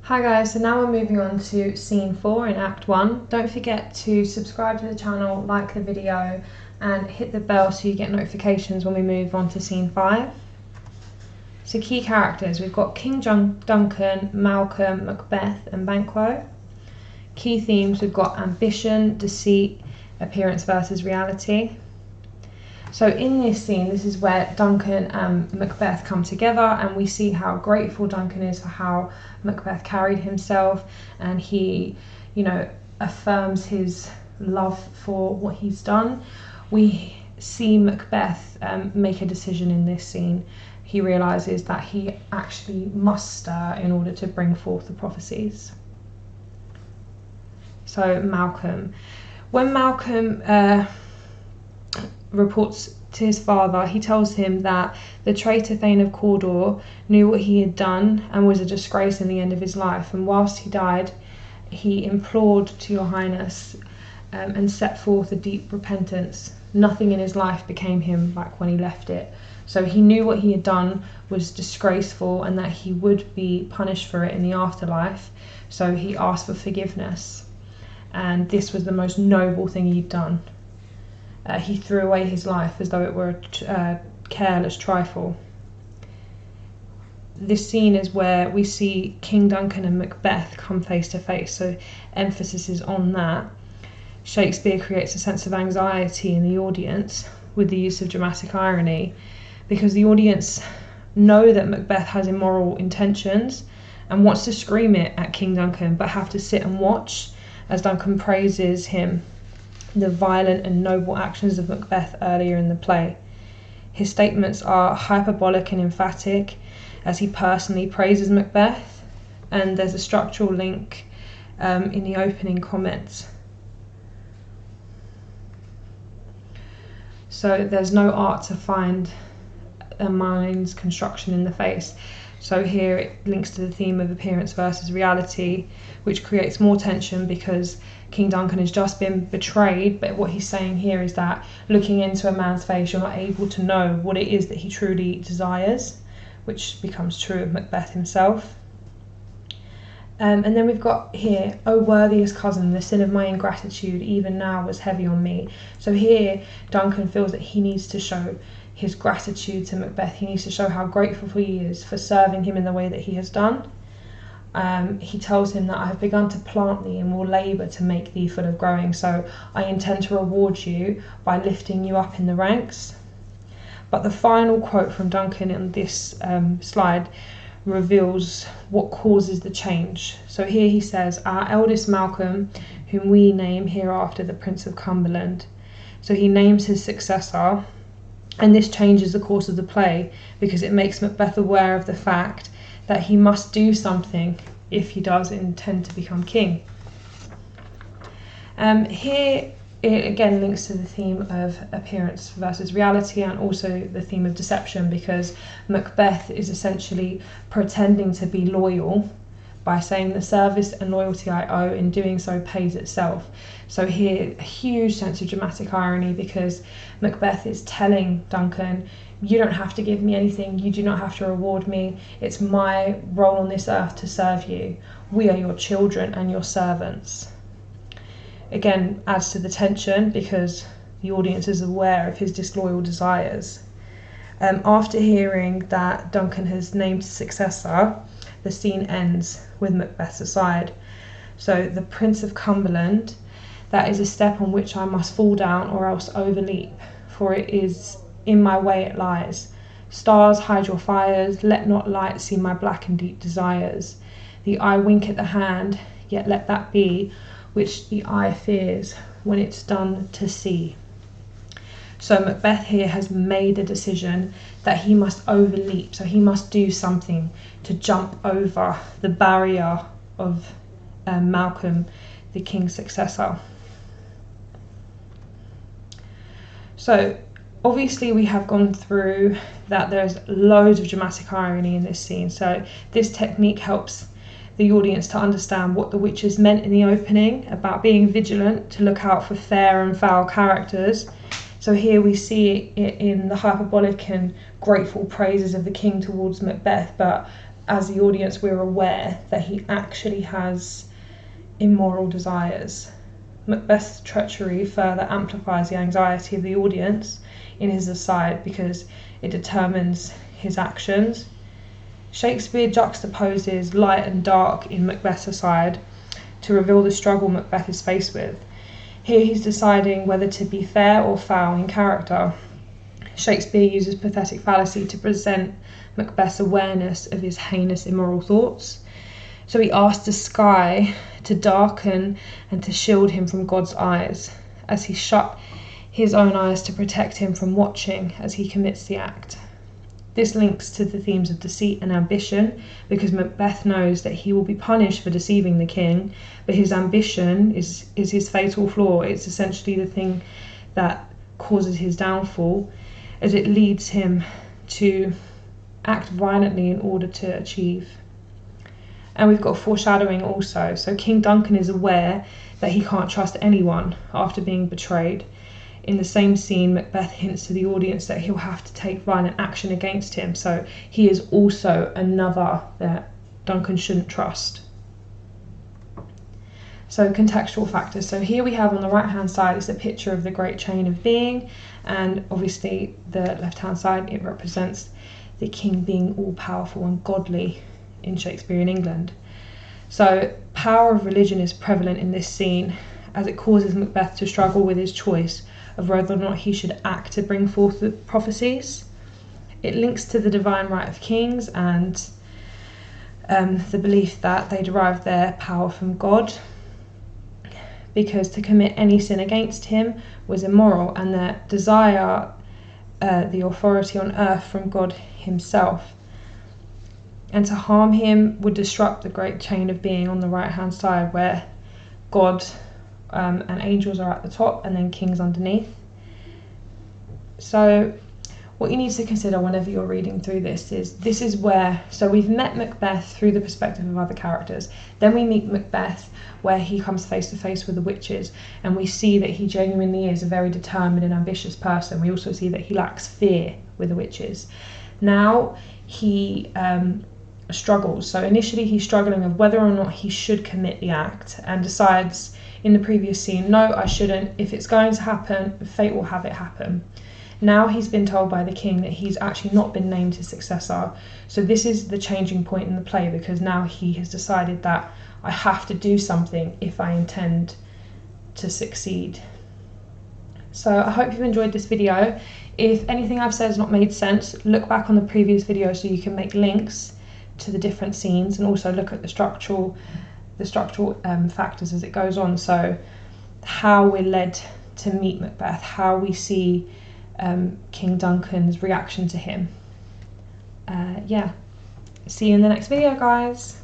Hi guys, so now we're moving on to scene 4 in Act 1. Don't forget to subscribe to the channel, like the video and hit the bell so you get notifications when we move on to scene 5. So key characters, we've got King Duncan, Malcolm, Macbeth and Banquo. Key themes, we've got ambition, deceit, appearance versus reality. So in this scene, this is where Duncan and Macbeth come together and we see how grateful Duncan is for how Macbeth carried himself, and he, affirms his love for what he's done. We see Macbeth make a decision in this scene. He realises that he actually must stir in order to bring forth the prophecies. So Malcolm. When Malcolm reports to his father, he tells him that the traitor Thane of Cawdor knew what he had done and was a disgrace in the end of his life, and whilst he died he implored to your highness and set forth a deep repentance. Nothing in his life became him like when he left it, so he knew what he had done was disgraceful and that he would be punished for it in the afterlife, so he asked for forgiveness, and this was the most noble thing he'd done. He threw away his life as though it were a careless trifle. This scene is where we see King Duncan and Macbeth come face to face, so emphasis is on that. Shakespeare creates a sense of anxiety in the audience with the use of dramatic irony, because the audience know that Macbeth has immoral intentions and wants to scream it at King Duncan, but have to sit and watch as Duncan praises him the violent and noble actions of Macbeth earlier in the play. His statements are hyperbolic and emphatic as he personally praises Macbeth, and there's a structural link in the opening comments. So there's no art to find a mind's construction in the face. So here it links to the theme of appearance versus reality, which creates more tension because King Duncan has just been betrayed, but what he's saying here is that looking into a man's face, you're not able to know what it is that he truly desires, which becomes true of Macbeth himself. And then we've got here, "O worthiest cousin, the sin of my ingratitude even now was heavy on me." So here Duncan feels that he needs to show his gratitude to Macbeth. He needs to show how grateful he is for serving him in the way that he has done. He tells him that "I have begun to plant thee and will labour to make thee full of growing, so I intend to reward you by lifting you up in the ranks." But the final quote from Duncan in this slide reveals what causes the change. So here he says, "Our eldest Malcolm, whom we name hereafter the Prince of Cumberland." So he names his successor, and this changes the course of the play because it makes Macbeth aware of the fact that he must do something if he does intend to become king. Here it again links to the theme of appearance versus reality and also the theme of deception, because Macbeth is essentially pretending to be loyal by saying the service and loyalty I owe in doing so pays itself. So here a huge sense of dramatic irony, because Macbeth is telling Duncan, you don't have to give me anything, you do not have to reward me, it's my role on this earth to serve you. We are your children and your servants. Again, adds to the tension because the audience is aware of his disloyal desires. After hearing that Duncan has named his successor, the scene ends with Macbeth's aside. So the Prince of Cumberland, that is a step on which I must fall down or else overleap, for it is in my way it lies. Stars, hide your fires, let not light see my black and deep desires. The eye wink at the hand, yet let that be which the eye fears when it's done to see. So Macbeth here has made a decision that he must overleap, so he must do something to jump over the barrier of Malcolm, the king's successor. So obviously we have gone through that there's loads of dramatic irony in this scene, so this technique helps the audience to understand what the witches meant in the opening about being vigilant to look out for fair and foul characters. So here we see it in the hyperbolic and grateful praises of the king towards Macbeth, but as the audience, we're aware that he actually has immoral desires. Macbeth's treachery further amplifies the anxiety of the audience in his aside because it determines his actions. Shakespeare juxtaposes light and dark in Macbeth's aside to reveal the struggle Macbeth is faced with. Here he's deciding whether to be fair or foul in character. Shakespeare uses pathetic fallacy to present Macbeth's awareness of his heinous immoral thoughts. So he asks the sky to darken and to shield him from God's eyes, as he shut his own eyes to protect him from watching as he commits the act. This links to the themes of deceit and ambition, because Macbeth knows that he will be punished for deceiving the king, but his ambition is his fatal flaw. It's essentially the thing that causes his downfall, as it leads him to act violently in order to achieve. And we've got foreshadowing also. So King Duncan is aware that he can't trust anyone after being betrayed. In the same scene, Macbeth hints to the audience that he'll have to take violent action against him. So he is also another that Duncan shouldn't trust. So contextual factors. So here we have on the right hand side is a picture of the great chain of being, and obviously the left hand side, it represents the king being all powerful and godly in Shakespearean England. So power of religion is prevalent in this scene, as it causes Macbeth to struggle with his choice of whether or not he should act to bring forth the prophecies. It links to the divine right of kings and the belief that they derive their power from God, because to commit any sin against him was immoral, and their desire the authority on earth from God himself. And to harm him would disrupt the great chain of being on the right hand side, where God and angels are at the top and then kings underneath. So what you need to consider whenever you're reading through this is where, so we've met Macbeth through the perspective of other characters, then we meet Macbeth where he comes face to face with the witches, and we see that he genuinely is a very determined and ambitious person. We also see that he lacks fear with the witches. Now he struggles. So initially he's struggling of whether or not he should commit the act, and decides in the previous scene, no, I shouldn't. If it's going to happen, fate will have it happen. Now he's been told by the king that he's actually not been named his successor. So this is the changing point in the play, because now he has decided that I have to do something if I intend to succeed. So I hope you've enjoyed this video. If anything I've said has not made sense, look back on the previous video so you can make links to the different scenes, and also look at the structural factors as it goes on. So how we're led to meet Macbeth, how we see King Duncan's reaction to him. Yeah, see you in the next video, guys.